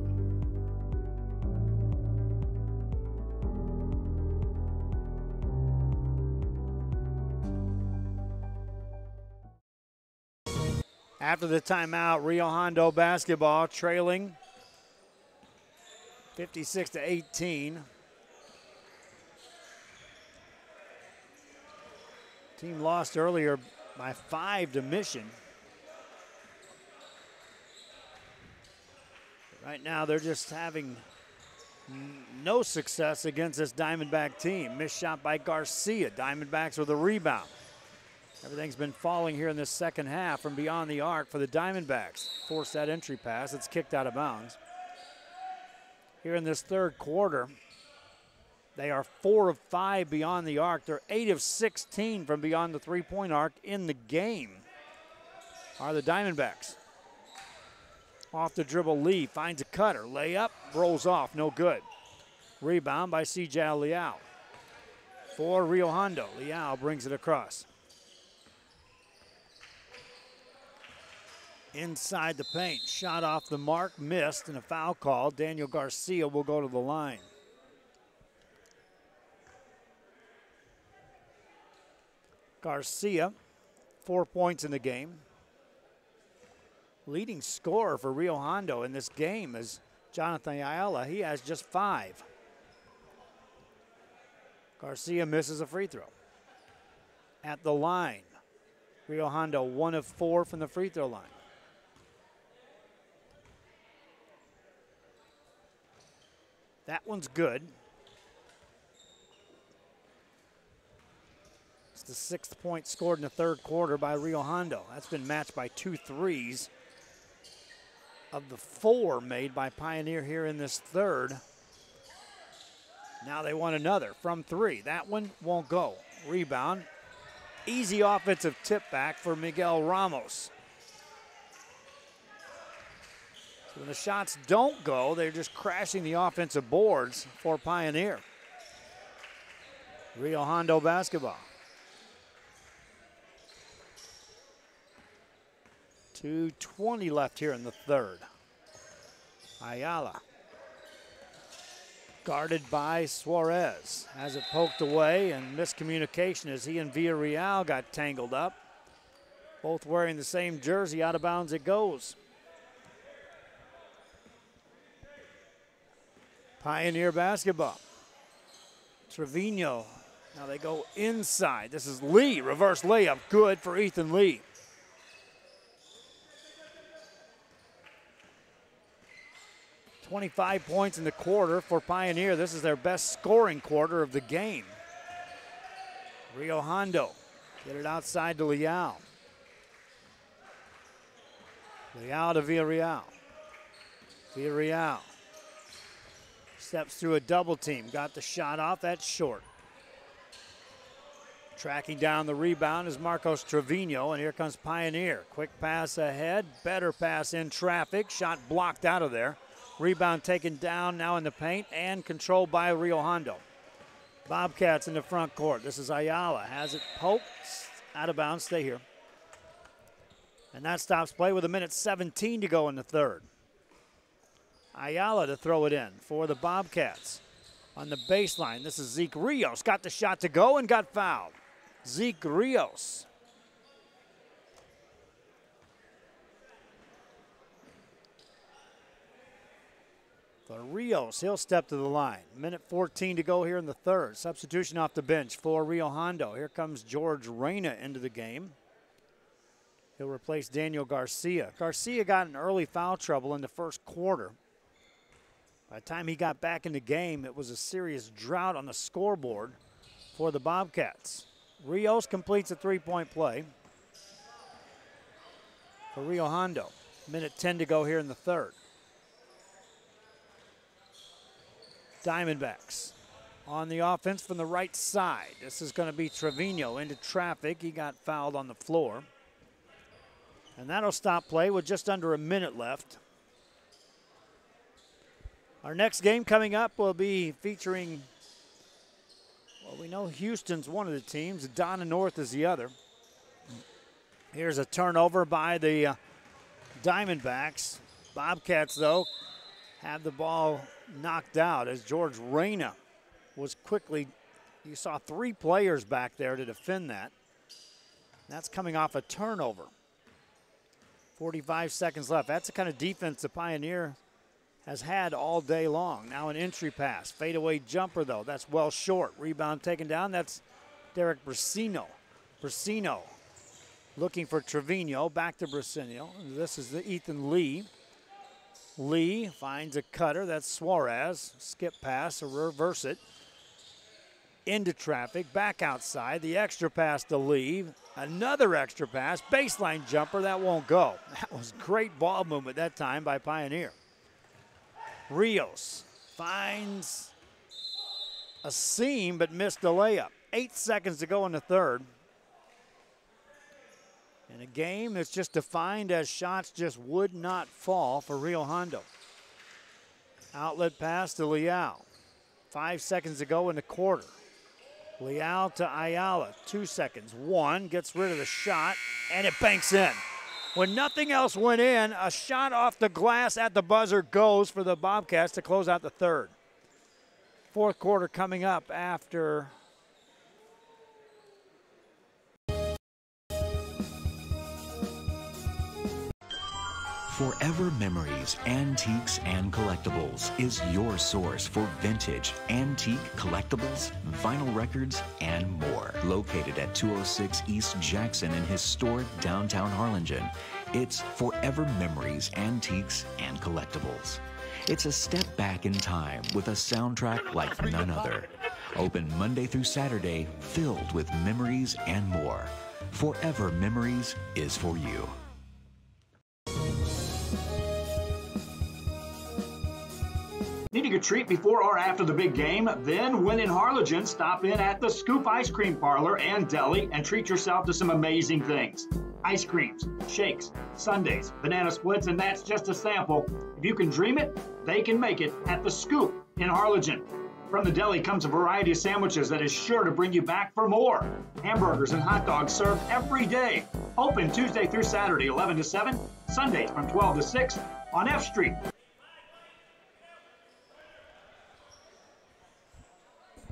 After the timeout, Rio Hondo basketball trailing 56-18. Team lost earlier by 5 to Mission. Right now, they're just having no success against this Diamondback team. Missed shot by Garcia. Diamondbacks with a rebound. Everything's been falling here in this second half from beyond the arc for the Diamondbacks. Forced that entry pass. It's kicked out of bounds. Here in this third quarter, they are 4 of 5 beyond the arc. They're 8 of 16 from beyond the three-point arc in the game are the Diamondbacks. Off the dribble, Lee finds a cutter. Layup, rolls off, no good. Rebound by C.J. Leal. For Rio Hondo, Leal brings it across. Inside the paint, shot off the mark, missed, and a foul call. Daniel Garcia will go to the line. Garcia, 4 points in the game. Leading scorer for Rio Hondo in this game is Jonathan Ayala. He has just 5. Garcia misses a free throw. At the line, Rio Hondo 1 of 4 from the free throw line. That one's good. It's the 6th point scored in the third quarter by Rio Hondo. That's been matched by 2 threes of the 4 made by Pioneer here in this third. Now they want another from 3. That one won't go. Rebound. Easy offensive tip back for Miguel Ramos. So when the shots don't go, they're just crashing the offensive boards for Pioneer. Rio Hondo basketball. 2:20 left here in the third. Ayala. Guarded by Suarez. Has it poked away, and miscommunication as he and Villarreal got tangled up. Both wearing the same jersey. Out of bounds it goes. Pioneer basketball. Trevino. Now they go inside. This is Lee. Reverse layup. Good for Ethan Lee. .25 points in the quarter for Pioneer. This is their best scoring quarter of the game. Rio Hondo. Get it outside to Leal. Leal to Villarreal. Villarreal. Steps through a double team. Got the shot off. That's short. Tracking down the rebound is Marcos Trevino, and here comes Pioneer. Quick pass ahead. Better pass in traffic. Shot blocked out of there. Rebound taken down now in the paint and controlled by Rio Hondo. Bobcats in the front court. This is Ayala. Has it poked. Out of bounds. Stay here. And that stops play with 1:17 to go in the third. Ayala to throw it in for the Bobcats. On the baseline, this is Zeke Rios. Got the shot to go and got fouled. Zeke Rios. For Rios, he'll step to the line. 1:14 to go here in the third. Substitution off the bench for Rio Hondo. Here comes George Reyna into the game. He'll replace Daniel Garcia. Garcia got in early foul trouble in the first quarter. By the time he got back in the game, it was a serious drought on the scoreboard for the Bobcats. Rios completes a three-point play for Rio Hondo. 1:10 to go here in the third. Diamondbacks on the offense from the right side. This is going to be Trevino into traffic. He got fouled on the floor. And that'll stop play with just under a minute left. Our next game coming up will be featuring, well, we know Houston's one of the teams. Donna North is the other. Here's a turnover by the Diamondbacks. Bobcats, though, have the ball knocked out as George Reyna was quickly, you saw three players back there to defend that. That's coming off a turnover. 45 seconds left. That's the kind of defense the Pioneer has had all day long. Now an entry pass. Fadeaway jumper, though. That's well short. Rebound taken down. That's Derek Brasino. Brasino looking for Trevino. Back to Brasino. This is the Ethan Lee. Lee finds a cutter. That's Suarez. Skip pass, or reverse it. Into traffic. Back outside. The extra pass to Lee. Another extra pass. Baseline jumper. That won't go. That was great ball movement that time by Pioneer. Rios finds a seam but missed the layup. 8 seconds to go in the third. In a game that's just defined as shots just would not fall for Rio Hondo. Outlet pass to Leal. 5 seconds to go in the quarter. Leal to Ayala. 2 seconds. One gets rid of the shot, and it banks in. When nothing else went in, a shot off the glass at the buzzer goes for the Bobcats to close out the third. Fourth quarter coming up after. Forever Memories, Antiques, and Collectibles is your source for vintage, antique collectibles, vinyl records, and more. Located at 206 East Jackson in historic downtown Harlingen, it's Forever Memories, Antiques, and Collectibles. It's a step back in time with a soundtrack like none other. Open Monday through Saturday, filled with memories and more. Forever Memories is for you. Needing a treat before or after the big game? Then, when in Harlingen, stop in at the Scoop Ice Cream Parlor and Deli and treat yourself to some amazing things. Ice creams, shakes, sundaes, banana splits, and that's just a sample. If you can dream it, they can make it at the Scoop in Harlingen. From the deli comes a variety of sandwiches that is sure to bring you back for more. Hamburgers and hot dogs served every day. Open Tuesday through Saturday, 11 to 7, Sundays from 12 to 6 on F Street.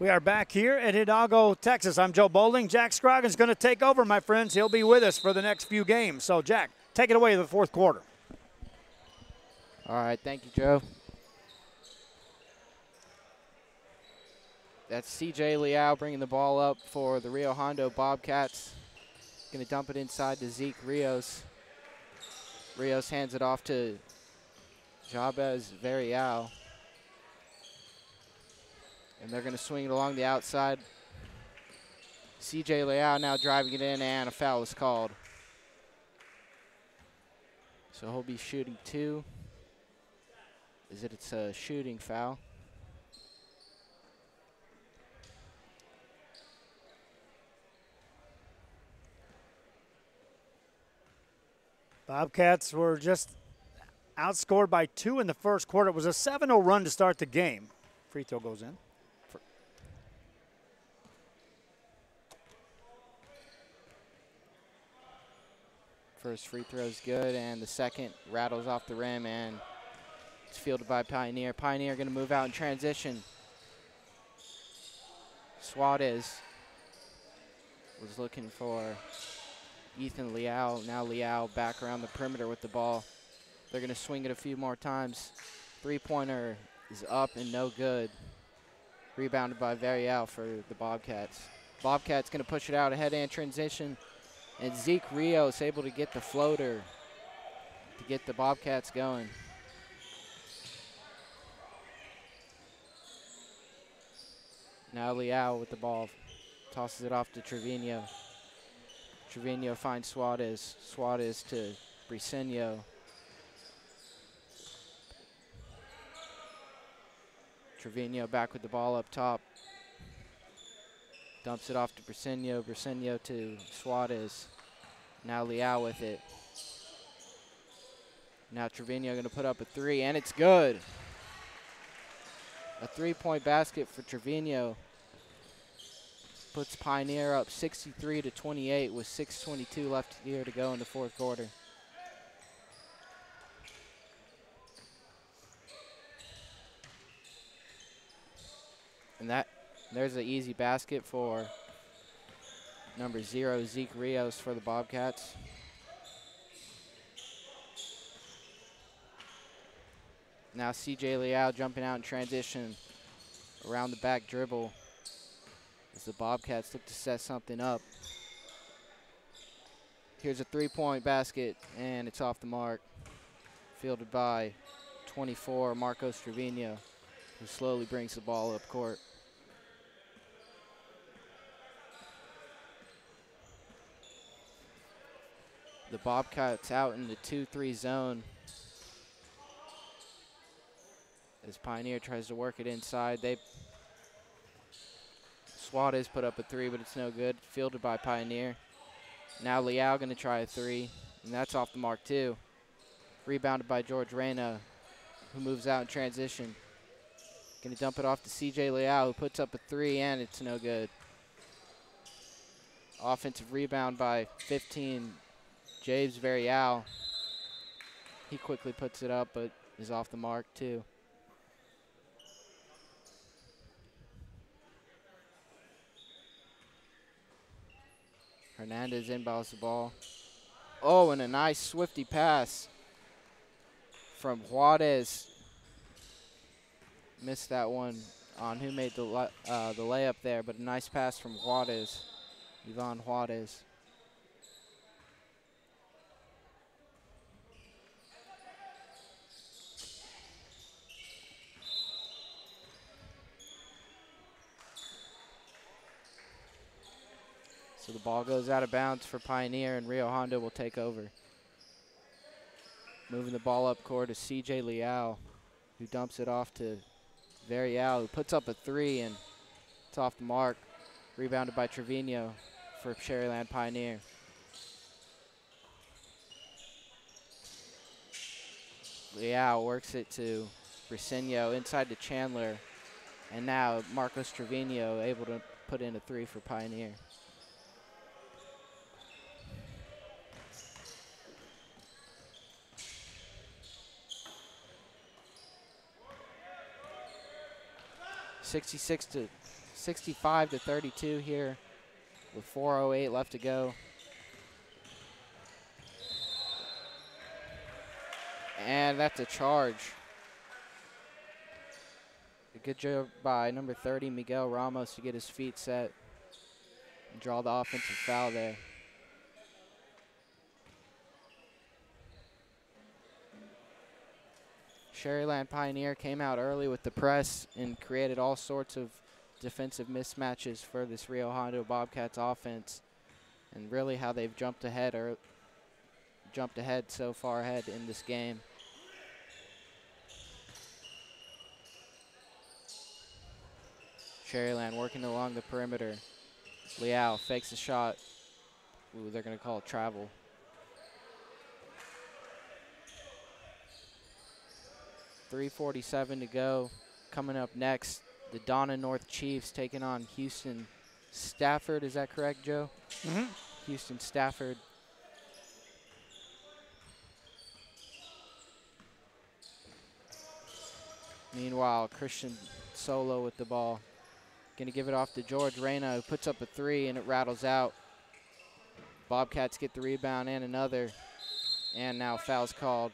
We are back here at Hidalgo, Texas. I'm Joe Bowling. Jack Scroggin's going to take over, my friends. He'll be with us for the next few games. So, Jack, take it away to the fourth quarter. All right, thank you, Joe. That's C.J. Liao bringing the ball up for the Rio Hondo Bobcats. Going to dump it inside to Zeke Rios. Rios hands it off to Jabez Varial. And they're going to swing it along the outside. C.J. Liao now driving it in, and a foul is called. So he'll be shooting 2. It's a shooting foul. Bobcats were just outscored by 2 in the first quarter. It was a 7-0 run to start the game. Free throw goes in. First free throw is good, and the second rattles off the rim, and it's fielded by Pioneer. Pioneer going to move out in transition. Suarez was looking for Ethan Liao. Now Liao back around the perimeter with the ball. They're going to swing it a few more times. Three-pointer is up and no good. Rebounded by Varial for the Bobcats. Bobcats going to push it out ahead and transition. And Zeke Rios able to get the floater to get the Bobcats going. Now Liao with the ball. Tosses it off to Trevino. Trevino finds Suarez. Suarez to Briseño. Trevino back with the ball up top. Dumps it off to Briseño. Briseño to Suarez. Now Liao with it. Now Trevino going to put up a 3, and it's good. A 3-point basket for Trevino. Puts Pioneer up 63-28 with 6:22 left here to go in the fourth quarter. And there's an easy basket for number 0, Zeke Rios for the Bobcats. Now C.J. Liao jumping out in transition around the back dribble as the Bobcats look to set something up. Here's a 3-point basket, and it's off the mark. Fielded by 24, Marcos Trevino, who slowly brings the ball up court. The Bobcats out in the 2-3 zone as Pioneer tries to work it inside. Suarez put up a 3, but it's no good. Fielded by Pioneer. Now Liao going to try a 3, and that's off the mark too. Rebounded by George Reyna, who moves out in transition. Going to dump it off to C.J. Liao, who puts up a 3, and it's no good. Offensive rebound by 15, James Varial. He quickly puts it up, but is off the mark too. Hernandez inbounds the ball. Oh, and a nice swifty pass from Juarez. Missed that one on who made the layup there, but a nice pass from Juarez, Ivan Juarez. So the ball goes out of bounds for Pioneer, and Rio Hondo will take over. Moving the ball up court is C.J. Liao, who dumps it off to Varial, who puts up a 3, and it's off the mark. Rebounded by Trevino for Sharyland Pioneer. Liao works it to Briseño inside to Chandler, and now Marcos Trevino able to put in a 3 for Pioneer. 65-32 here with 4:08 left to go. And that's a charge. A good job by number 30, Miguel Ramos, to get his feet set and draw the offensive foul there. Sharyland Pioneer came out early with the press and created all sorts of defensive mismatches for this Rio Hondo Bobcats offense, and really how they've jumped ahead so far ahead in this game. Sharyland working along the perimeter. Liao fakes a shot. Ooh, they're going to call it travel. .347 to go. Coming up next, the Donna North Chiefs taking on Houston Stafford. Is that correct, Joe? Mm-hmm. Houston Stafford. Meanwhile, Christian Solo with the ball. Going to give it off to George Reyna, who puts up a three, and it rattles out. Bobcats get the rebound and another. And now fouls called.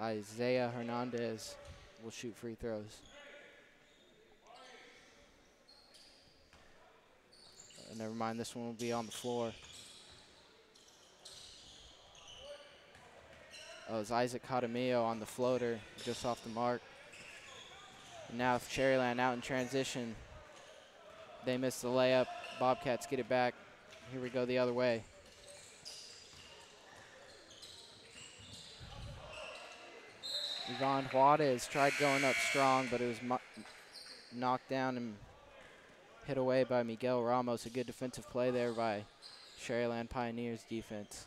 Isaiah Hernandez will shoot free throws. Never mind, this one will be on the floor. Oh, it's Isaac Catamillo on the floater, just off the mark. And now Sharyland out in transition. They miss the layup. Bobcats get it back. Here we go the other way. Yvonne Juarez tried going up strong, but it was knocked down and hit away by Miguel Ramos. A good defensive play there by Sharyland Pioneers defense.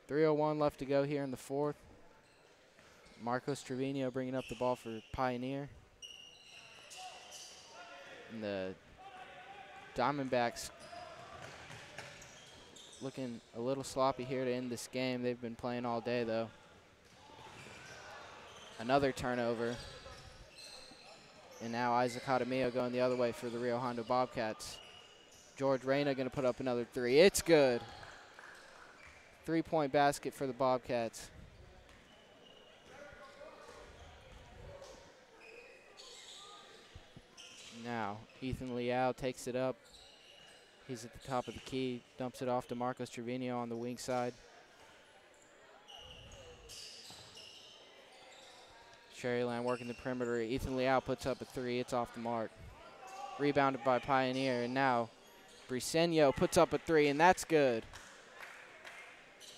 3:01 left to go here in the fourth. Marcos Trevino bringing up the ball for Pioneer. And the Diamondbacks looking a little sloppy here to end this game. They've been playing all day, though. Another turnover. And now Isaac Catamillo going the other way for the Rio Hondo Bobcats. George Reyna going to put up another three. It's good. 3-point basket for the Bobcats. Now, Ethan Liao takes it up. He's at the top of the key, dumps it off to Marcos Trevino on the wing side. Sharyland working the perimeter. Ethan Liao puts up a three. It's off the mark. Rebounded by Pioneer, and now Briseño puts up a three, and that's good.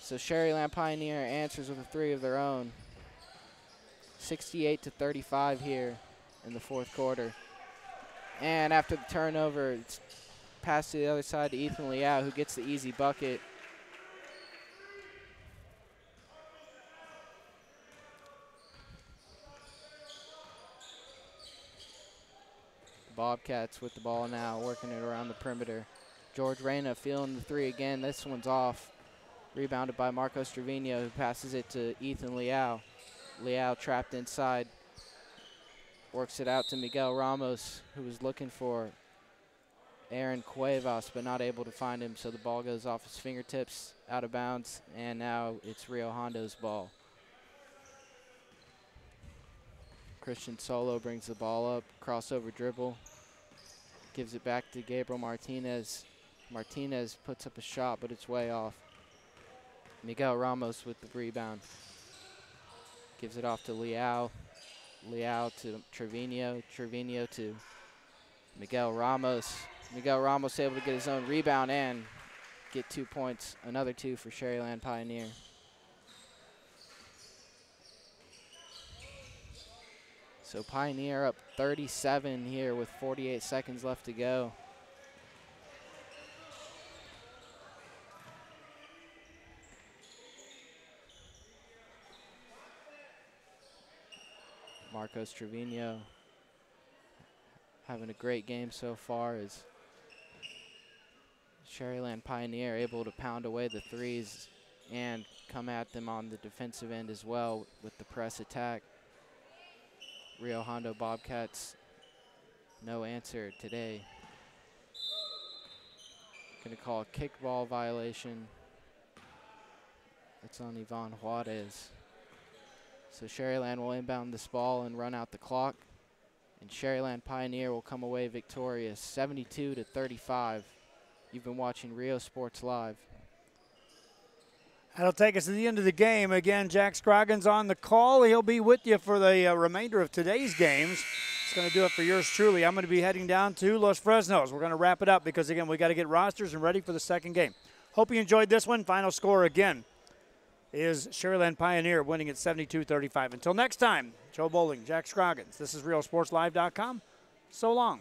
So Sharyland Pioneer answers with a three of their own. 68-35 here in the fourth quarter. And after the turnover, it's passed to the other side to Ethan Liao, who gets the easy bucket. Bobcats with the ball now, working it around the perimeter. George Reyna feeling the three again. This one's off. Rebounded by Marcos Trevino, who passes it to Ethan Liao. Liao trapped inside. Works it out to Miguel Ramos, who was looking for Aaron Cuevas, but not able to find him, so the ball goes off his fingertips, out of bounds, and now it's Rio Hondo's ball. Christian Solo brings the ball up, crossover dribble, gives it back to Gabriel Martinez. Martinez puts up a shot, but it's way off. Miguel Ramos with the rebound. Gives it off to Liao. Liao to Trevino. Trevino to Miguel Ramos. Miguel Ramos able to get his own rebound and get 2 points. Another two for Sharyland Pioneer. So Pioneer up 37 here with 48 seconds left to go. Marcos Trevino having a great game so far as Sharyland Pioneer able to pound away the threes and come at them on the defensive end as well with the press attack. Rio Hondo Bobcats, no answer today. Going to call a kickball violation. It's on Yvonne Juarez. So Sharyland will inbound this ball and run out the clock. And Sharyland Pioneer will come away victorious, 72-35. You've been watching Rio Sports Live. That'll take us to the end of the game. Again, Jack Scroggins on the call. He'll be with you for the remainder of today's games. It's going to do it for yours truly. I'm going to be heading down to Los Fresnos. We're going to wrap it up because, again, we got to get rosters and ready for the second game. Hope you enjoyed this one. Final score, again, is Sharyland Pioneer winning at 72-35. Until next time, Joe Bowling, Jack Scroggins. This is RealSportsLive.com. So long.